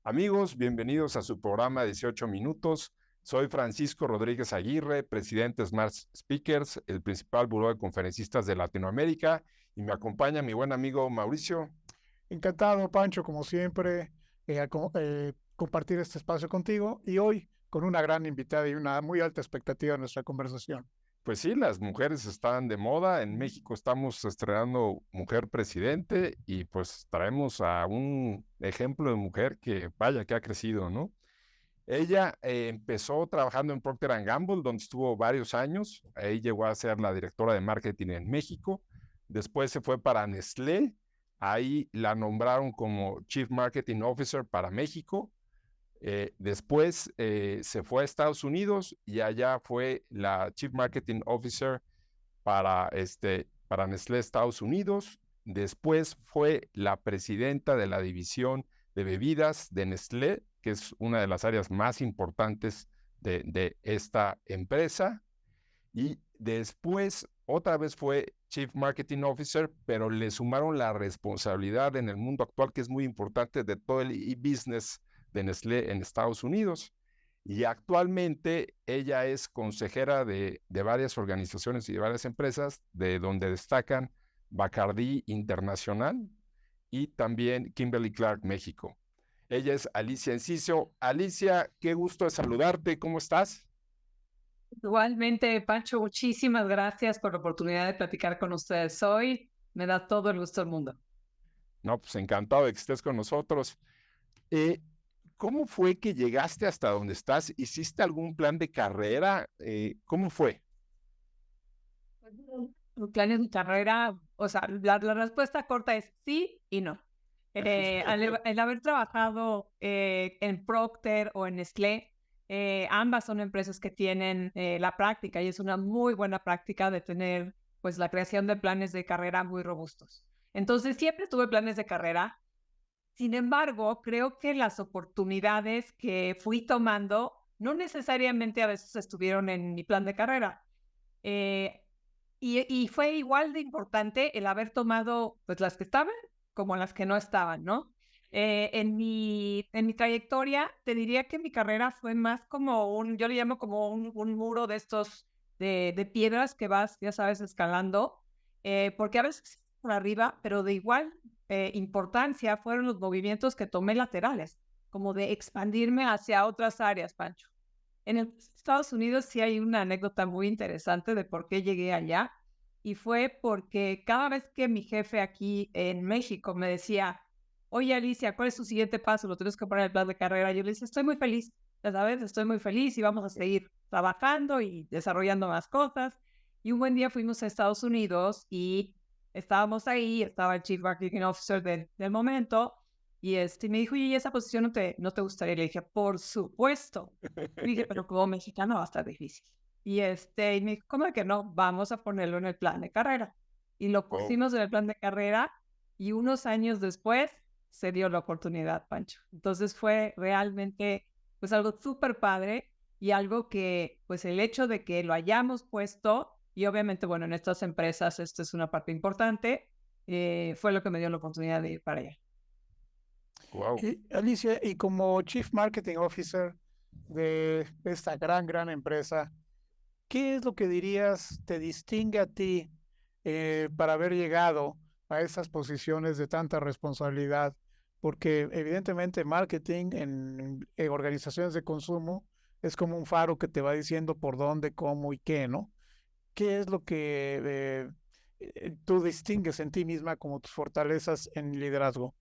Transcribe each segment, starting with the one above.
Amigos, bienvenidos a su programa 18 minutos. Soy Francisco Rodríguez Aguirre, presidente de Smart Speakers, el principal buró de conferencistas de Latinoamérica, y me acompaña mi buen amigo Mauricio. Encantado, Pancho, como siempre, compartir este espacio contigo y hoy con una gran invitada y una muy alta expectativa en nuestra conversación. Pues sí, las mujeres están de moda. En México estamos estrenando mujer presidente y pues traemos a un ejemplo de mujer que vaya que ha crecido, ¿no? Ella empezó trabajando en Procter & Gamble, donde estuvo varios años. Ahí llegó a ser la directora de marketing en México. Después se fue para Nestlé. Ahí la nombraron como Chief Marketing Officer para México. Después se fue a Estados Unidos y allá fue la Chief Marketing Officer para Nestlé Estados Unidos. Después fue la presidenta de la división de bebidas de Nestlé, que es una de las áreas más importantes de esta empresa. Y después otra vez fue Chief Marketing Officer, pero le sumaron la responsabilidad en el mundo actual, que es muy importante, de todo el e-business de Nestlé en Estados Unidos. Y actualmente ella es consejera de varias organizaciones y de varias empresas, de donde destacan Bacardi Internacional y también Kimberly-Clark México. Ella es Alicia Enciso. Alicia, qué gusto de saludarte. ¿Cómo estás? Igualmente, Pancho, muchísimas gracias por la oportunidad de platicar con ustedes hoy. Me da todo el gusto del mundo. No, pues encantado de que estés con nosotros. ¿Cómo fue que llegaste hasta donde estás? ¿Hiciste algún plan de carrera? ¿Cómo fue? Mi plan de carrera, o sea, la respuesta corta es sí y no. El haber trabajado en Procter o en Nestlé, ambas son empresas que tienen la práctica y es una muy buena práctica de tener pues la creación de planes de carrera muy robustos. Entonces siempre tuve planes de carrera. Sin embargo, creo que las oportunidades que fui tomando no necesariamente a veces estuvieron en mi plan de carrera. Y fue igual de importante el haber tomado pues las que estaban como las que no estaban, ¿no? En mi trayectoria, te diría que mi carrera fue más como yo le llamo como un muro de estos de piedras que vas, ya sabes, escalando, porque a veces por arriba, pero de igual importancia fueron los movimientos que tomé laterales, como de expandirme hacia otras áreas, Pancho. En Estados Unidos sí hay una anécdota muy interesante de por qué llegué allá, y fue porque cada vez que mi jefe aquí en México me decía, oye Alicia, ¿cuál es tu siguiente paso? Lo tienes que poner en el plan de carrera. Yo le decía, estoy muy feliz, ya sabes, estoy muy feliz y vamos a seguir trabajando y desarrollando más cosas. Y un buen día fuimos a Estados Unidos y estábamos ahí, estaba el Chief Marketing Officer del momento, y me dijo, oye, ¿esa posición no te gustaría? Y le dije, por supuesto. Y dije, pero como mexicano va a estar difícil. Y y me dijo, ¿cómo de que no? Vamos a ponerlo en el plan de carrera. Y lo pusimos en el plan de carrera y unos años después se dio la oportunidad, Pancho. Entonces fue realmente pues algo súper padre y algo que pues el hecho de que lo hayamos puesto, y obviamente bueno, en estas empresas esto es una parte importante, fue lo que me dio la oportunidad de ir para allá. Wow. Alicia, y como Chief Marketing Officer de esta gran empresa, ¿qué es lo que dirías te distingue a ti para haber llegado a esas posiciones de tanta responsabilidad? Porque evidentemente marketing en organizaciones de consumo es como un faro que te va diciendo por dónde, cómo y qué, ¿no? ¿Qué es lo que tú distingues en ti misma como tus fortalezas en liderazgo?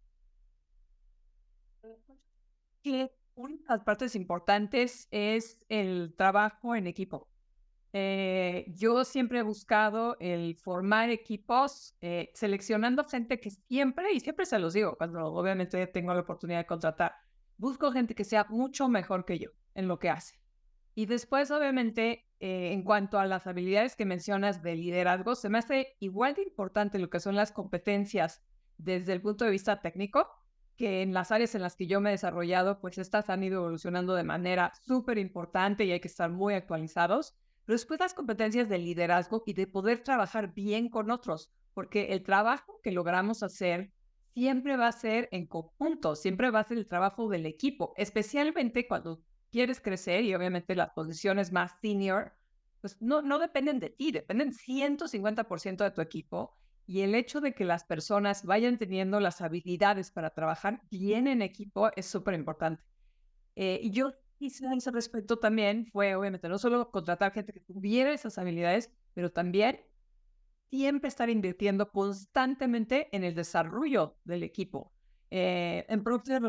Que una de las partes importantes es el trabajo en equipo. Yo siempre he buscado el formar equipos, seleccionando gente que y siempre se los digo, cuando obviamente tengo la oportunidad de contratar, busco gente que sea mucho mejor que yo en lo que hace. Y después, obviamente, en cuanto a las habilidades que mencionas de liderazgo, se me hace igual de importante lo que son las competencias desde el punto de vista técnico, que en las áreas en las que yo me he desarrollado, pues estas han ido evolucionando de manera súper importante y hay que estar muy actualizados. Pero después las competencias de liderazgo y de poder trabajar bien con otros, porque el trabajo que logramos hacer siempre va a ser en conjunto, siempre va a ser el trabajo del equipo, especialmente cuando quieres crecer y obviamente las posiciones más senior, pues no dependen de ti, dependen 150% de tu equipo. Y el hecho de que las personas vayan teniendo las habilidades para trabajar bien en equipo es súper importante. Y yo hice a ese respecto también fue, obviamente, no solo contratar gente que tuviera esas habilidades, pero también siempre estar invirtiendo constantemente en el desarrollo del equipo. En Procter,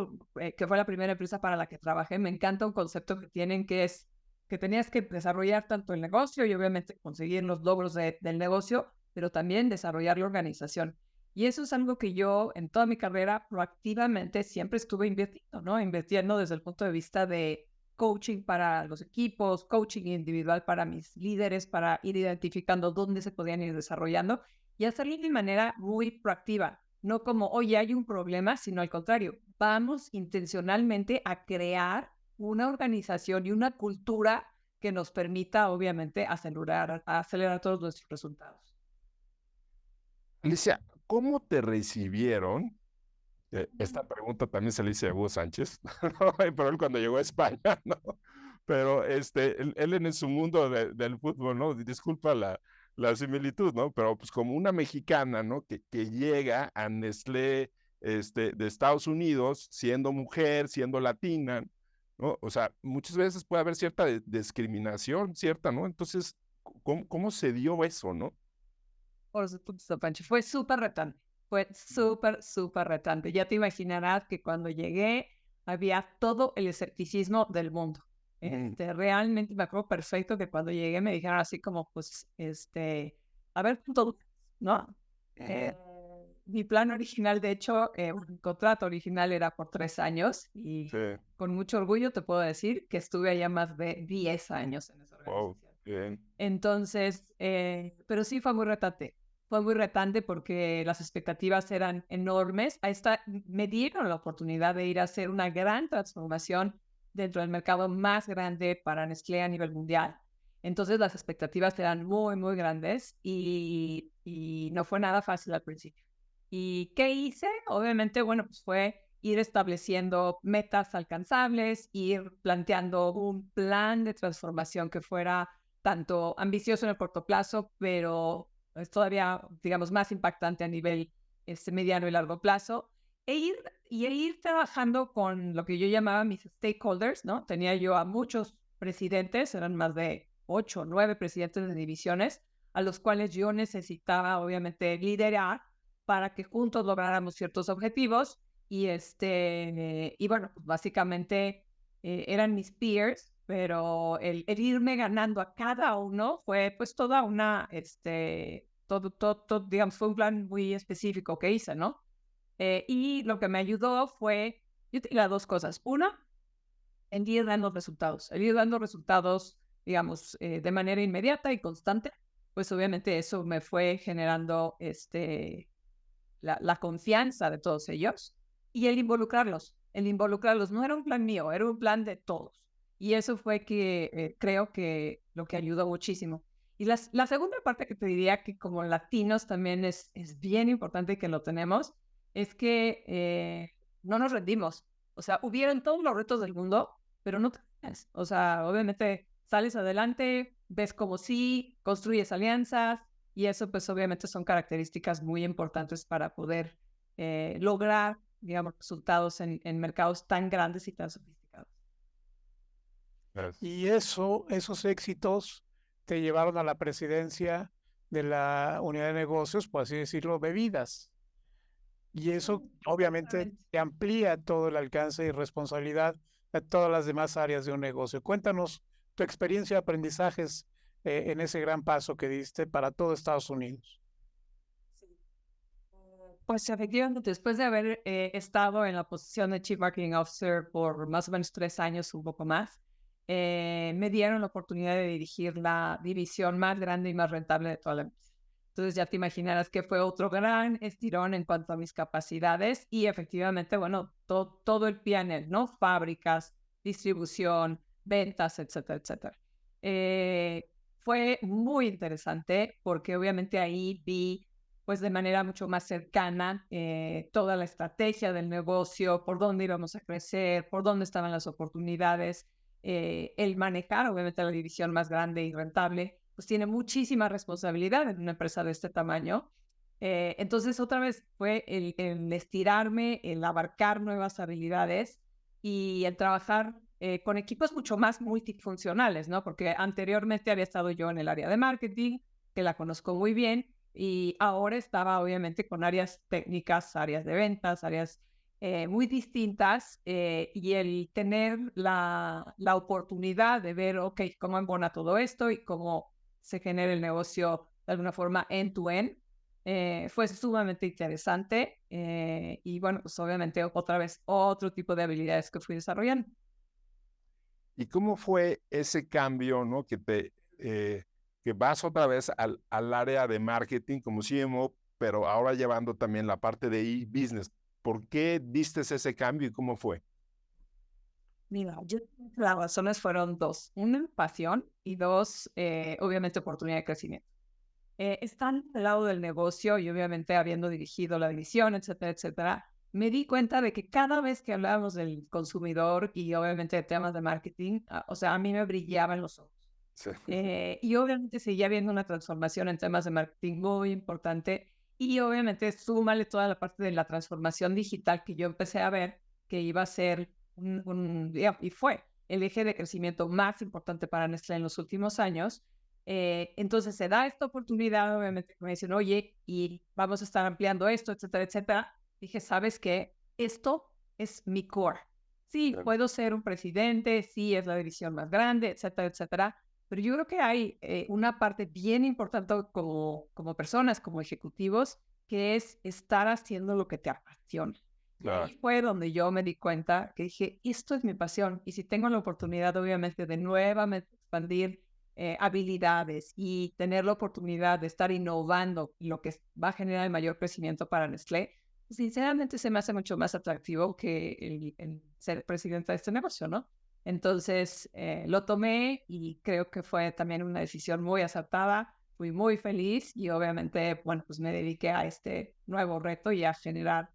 que fue la primera empresa para la que trabajé, me encanta un concepto que tienen que es que tenías que desarrollar tanto el negocio y obviamente conseguir los logros del negocio, pero también desarrollar la organización. Y eso es algo que yo en toda mi carrera proactivamente siempre estuve invirtiendo, ¿no? Invirtiendo desde el punto de vista de coaching para los equipos, coaching individual para mis líderes, para ir identificando dónde se podían ir desarrollando y hacerlo de manera muy proactiva, no como, oye, hay un problema, sino al contrario, vamos intencionalmente a crear una organización y una cultura que nos permita, obviamente, acelerar todos nuestros resultados. Alicia, ¿cómo te recibieron? Esta pregunta también se le hice a Hugo Sánchez, ¿no? Pero él cuando llegó a España, ¿no? Pero él en su mundo del fútbol, ¿no? Disculpa la similitud, ¿no? Pero pues como una mexicana, ¿no? Que llega a Nestlé de Estados Unidos, siendo mujer, siendo latina, ¿no? O sea, muchas veces puede haber cierta discriminación, cierta, ¿no? Entonces, ¿cómo se dio eso, no? Por supuesto, Pancho, fue súper retante. Fue súper retante. Ya te imaginarás que cuando llegué había todo el escepticismo del mundo. Realmente me acuerdo perfecto que cuando llegué me dijeron así como, pues, a ver, todo, ¿no? Mi plan original, de hecho, un contrato original era por 3 años y Sí. con mucho orgullo te puedo decir que estuve allá más de 10 años en esa organización. Wow, bien. Entonces, pero sí fue muy retante. Fue muy retante porque las expectativas eran enormes. Me dieron la oportunidad de ir a hacer una gran transformación dentro del mercado más grande para Nestlé a nivel mundial. Entonces las expectativas eran muy, muy grandes y no fue nada fácil al principio. ¿Y qué hice? Obviamente, bueno, pues fue ir estableciendo metas alcanzables, ir planteando un plan de transformación que fuera tanto ambicioso en el corto plazo, pero es todavía, digamos, más impactante a nivel mediano y largo plazo, e ir trabajando con lo que yo llamaba mis stakeholders, ¿no? Tenía yo a muchos presidentes, eran más de 8 o 9 presidentes de divisiones, a los cuales yo necesitaba, obviamente, liderar para que juntos lográramos ciertos objetivos y bueno, pues básicamente eran mis peers, pero el irme ganando a cada uno fue pues toda una, todo, digamos, fue un plan muy específico que hice, ¿no? Y lo que me ayudó fue, yo tenía 2 cosas. Una, el ir dando resultados, digamos, de manera inmediata y constante, pues obviamente eso me fue generando la confianza de todos ellos y el involucrarlos no era un plan mío, era un plan de todos. Y eso fue que creo que lo que ayudó muchísimo. Y la segunda parte que te diría que como latinos también es bien importante que lo tenemos, es que no nos rendimos. O sea, hubieron todos los retos del mundo, pero no te rindes. O sea, obviamente sales adelante, ves como sí, construyes alianzas, y eso, pues, obviamente son características muy importantes para poder lograr, digamos, resultados en mercados tan grandes y tan sofisticados. Y esos éxitos te llevaron a la presidencia de la unidad de negocios, por así decirlo, bebidas. Y eso obviamente te amplía todo el alcance y responsabilidad de todas las demás áreas de un negocio. Cuéntanos tu experiencia de aprendizajes en ese gran paso que diste para todo Estados Unidos. Pues efectivamente, después de haber estado en la posición de Chief Marketing Officer por más o menos 3 años, un poco más, me dieron la oportunidad de dirigir la división más grande y más rentable de toda la empresa. Entonces ya te imaginarás que fue otro gran estirón en cuanto a mis capacidades y efectivamente, bueno, todo el P&L, ¿no? Fábricas, distribución, ventas, etcétera, etcétera. Fue muy interesante porque obviamente ahí vi pues de manera mucho más cercana toda la estrategia del negocio, por dónde íbamos a crecer, por dónde estaban las oportunidades. El manejar, obviamente, la división más grande y rentable, pues tiene muchísima responsabilidad en una empresa de este tamaño. Entonces, otra vez fue el estirarme, el abarcar nuevas habilidades y el trabajar con equipos mucho más multifuncionales, ¿no? Porque anteriormente había estado yo en el área de marketing, que la conozco muy bien, y ahora estaba obviamente con áreas técnicas, áreas de ventas, áreas muy distintas, y el tener la oportunidad de ver, ok, cómo embona todo esto y cómo se genera el negocio de alguna forma end-to-end, fue sumamente interesante, y bueno, pues obviamente otra vez otro tipo de habilidades que fui desarrollando. ¿Y cómo fue ese cambio, ¿no? Que vas otra vez al área de marketing como CMO, pero ahora llevando también la parte de e-business. ¿Por qué diste ese cambio y cómo fue? Mira, las razones fueron dos. Una, pasión, y dos, obviamente oportunidad de crecimiento. Están al lado del negocio y obviamente habiendo dirigido la división, etcétera, etcétera, me di cuenta de que cada vez que hablábamos del consumidor y obviamente de temas de marketing, o sea, a mí me brillaban los ojos. Sí. Y obviamente seguía habiendo una transformación en temas de marketing muy importante, y obviamente súmale toda la parte de la transformación digital que yo empecé a ver que iba a ser y fue el eje de crecimiento más importante para Nestlé en los últimos años. Entonces se da esta oportunidad, obviamente me dicen, oye, y vamos a estar ampliando esto, etcétera, etcétera. Dije, ¿sabes qué? Esto es mi core. Sí, Claro. puedo ser un presidente, sí, es la división más grande, etcétera, etcétera, pero yo creo que hay una parte bien importante como personas, como ejecutivos, que es estar haciendo lo que te apasiona. Y Claro. ahí fue donde yo me di cuenta que dije, esto es mi pasión, y si tengo la oportunidad, obviamente, de nuevamente expandir habilidades y tener la oportunidad de estar innovando lo que va a generar el mayor crecimiento para Nestlé, sinceramente se me hace mucho más atractivo que el ser presidenta de este negocio, ¿no? Entonces lo tomé y creo que fue también una decisión muy acertada. Fui muy feliz y obviamente, bueno, pues me dediqué a este nuevo reto y a generar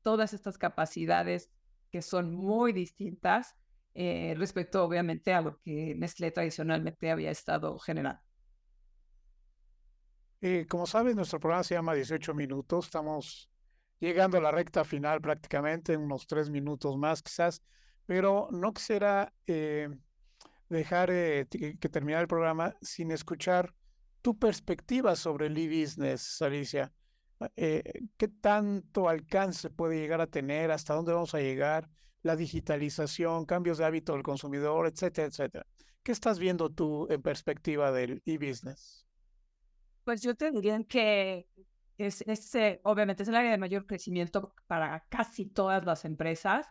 todas estas capacidades que son muy distintas respecto, obviamente, a lo que Nestlé tradicionalmente había estado generando. Como sabes, nuestro programa se llama 18 minutos. Estamos llegando a la recta final prácticamente, unos 3 minutos más quizás, pero no quisiera dejar que terminar el programa sin escuchar tu perspectiva sobre el e-business, Alicia. ¿Qué tanto alcance puede llegar a tener? ¿Hasta dónde vamos a llegar? La digitalización, cambios de hábito del consumidor, etcétera, etcétera. ¿Qué estás viendo tú en perspectiva del e-business? Pues yo te diría que obviamente es el área de mayor crecimiento para casi todas las empresas.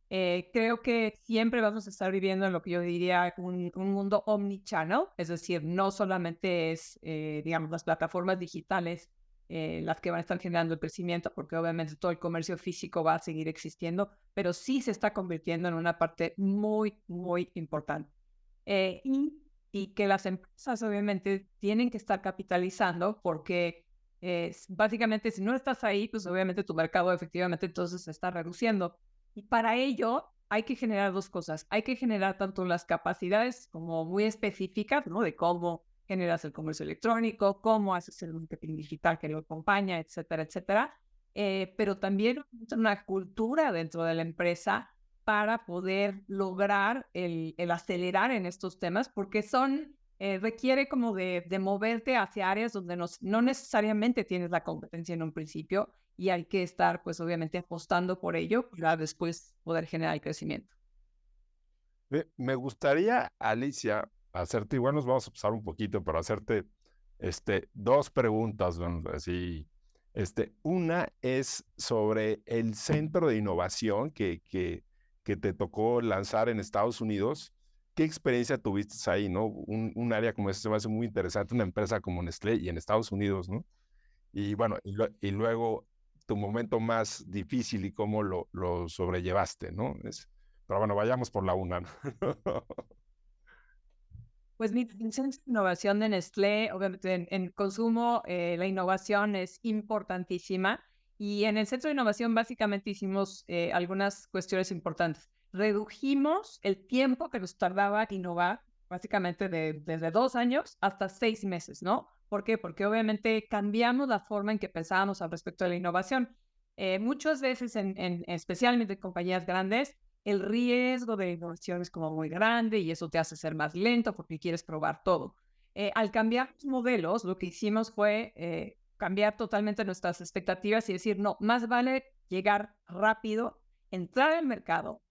Creo que siempre vamos a estar viviendo en lo que yo diría un mundo omnichannel, es decir, no solamente es, digamos, las plataformas digitales las que van a estar generando el crecimiento, porque obviamente todo el comercio físico va a seguir existiendo, pero sí se está convirtiendo en una parte muy, muy importante. Y que las empresas obviamente tienen que estar capitalizando porque básicamente si no estás ahí, pues obviamente tu mercado efectivamente entonces se está reduciendo. Y para ello hay que generar dos cosas. Hay que generar tanto las capacidades como muy específicas, ¿no? De cómo generas el comercio electrónico, cómo haces el marketing digital que lo acompaña, etcétera, etcétera. Pero también una cultura dentro de la empresa para poder lograr el acelerar en estos temas, porque requiere como de moverte hacia áreas donde no necesariamente tienes la competencia en un principio, y hay que estar, pues obviamente, apostando por ello para después poder generar el crecimiento. Me gustaría, Alicia, hacerte, igual nos vamos a pasar un poquito, pero hacerte dos preguntas, vamos a decir. Una es sobre el centro de innovación que te tocó lanzar en Estados Unidos. ¿Qué experiencia tuviste ahí, no? Un área como esa se me hace muy interesante, una empresa como Nestlé y en Estados Unidos, ¿no? Y bueno, y luego tu momento más difícil y cómo lo sobrellevaste, ¿no? Pero bueno, vayamos por la una, ¿no? Pues mira, en el Centro de Innovación de Nestlé, obviamente en consumo, la innovación es importantísima. Y en el Centro de Innovación básicamente hicimos algunas cuestiones importantes. Redujimos el tiempo que nos tardaba innovar, básicamente desde 2 años hasta 6 meses, ¿no? ¿Por qué? Porque obviamente cambiamos la forma en que pensábamos al respecto de la innovación. Muchas veces, especialmente en compañías grandes, el riesgo de innovación es como muy grande y eso te hace ser más lento porque quieres probar todo. Al cambiar los modelos, lo que hicimos fue cambiar totalmente nuestras expectativas y decir, no, más vale llegar rápido, entrar al mercado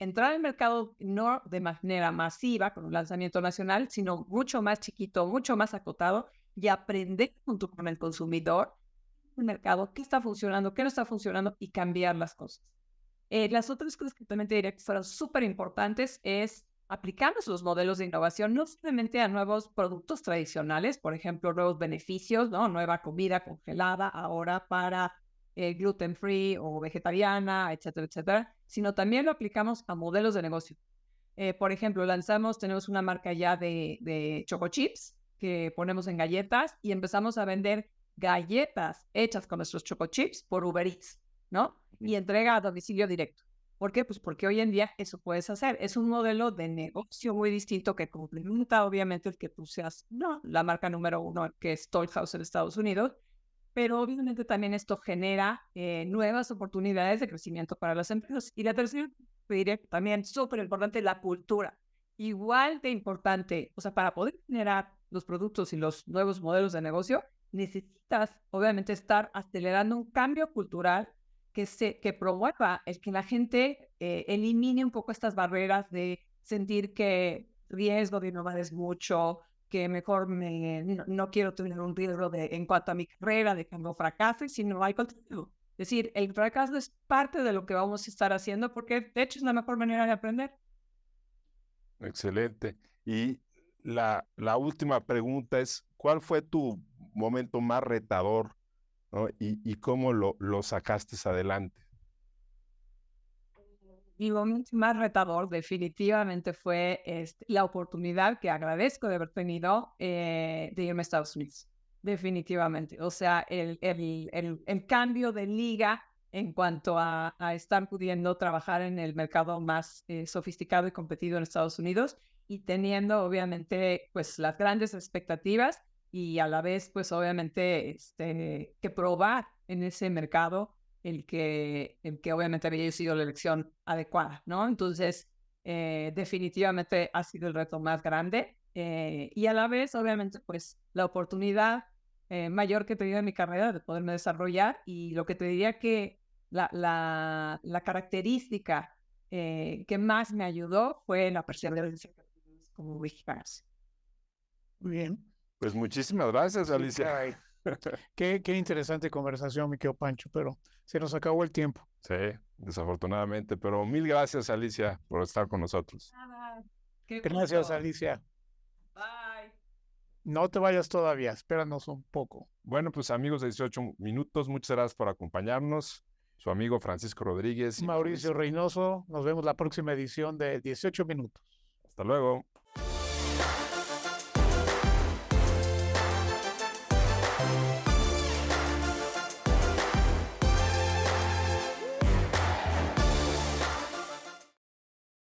no de manera masiva con un lanzamiento nacional, sino mucho más chiquito, mucho más acotado y aprender junto con el consumidor el mercado, qué está funcionando, qué no está funcionando y cambiar las cosas. Las otras cosas que también te diría que fueron súper importantes es aplicamos los modelos de innovación no solamente a nuevos productos tradicionales, por ejemplo, nuevos beneficios, ¿no? Nueva comida congelada ahora para gluten free o vegetariana, etcétera, etcétera, sino también lo aplicamos a modelos de negocio. Por ejemplo, tenemos una marca ya de choco chips que ponemos en galletas y empezamos a vender galletas hechas con nuestros choco chips por Uber Eats, ¿no? Y entrega a domicilio directo. ¿Por qué? Pues porque hoy en día eso puedes hacer. Es un modelo de negocio muy distinto que complementa obviamente el que tú seas, no, la marca número 1 que es Toll House en Estados Unidos, pero obviamente también esto genera nuevas oportunidades de crecimiento para las empresas. Y la tercera, te diré también súper importante, la cultura. Igual de importante, o sea, para poder generar los productos y los nuevos modelos de negocio, necesitas obviamente estar acelerando un cambio cultural que promueva el que la gente elimine un poco estas barreras de sentir que riesgo de innovar es mucho, que mejor no quiero tener un riesgo en cuanto a mi carrera, de que no fracase, sino hay contenido. Es decir, el fracaso es parte de lo que vamos a estar haciendo porque de hecho es la mejor manera de aprender. Excelente. Y la última pregunta es, ¿cuál fue tu momento más retador, ¿no? Y cómo lo sacaste adelante? Mi momento más retador definitivamente fue la oportunidad que agradezco de haber tenido de irme a Estados Unidos. Definitivamente. O sea, el cambio de liga en cuanto a estar pudiendo trabajar en el mercado más sofisticado y competido en Estados Unidos y teniendo obviamente pues las grandes expectativas y a la vez pues obviamente que probar en ese mercado el que obviamente había sido la elección adecuada, ¿no? Entonces, definitivamente ha sido el reto más grande y a la vez, obviamente, pues la oportunidad mayor que he tenido en mi carrera de poderme desarrollar y lo que te diría que la característica que más me ayudó fue la perseverancia como mexicanos. Muy bien. Pues muchísimas gracias, Alicia. Caray. Qué interesante conversación, mi querido Pancho, pero se nos acabó el tiempo. Sí, desafortunadamente, pero mil gracias, Alicia, por estar con nosotros. Nada, qué Gracias, gusto. Alicia. Bye. No te vayas todavía, espéranos un poco. Bueno, pues amigos de 18 minutos, muchas gracias por acompañarnos. Su amigo Francisco Rodríguez y Mauricio Reynoso, nos vemos la próxima edición de 18 minutos. Hasta luego.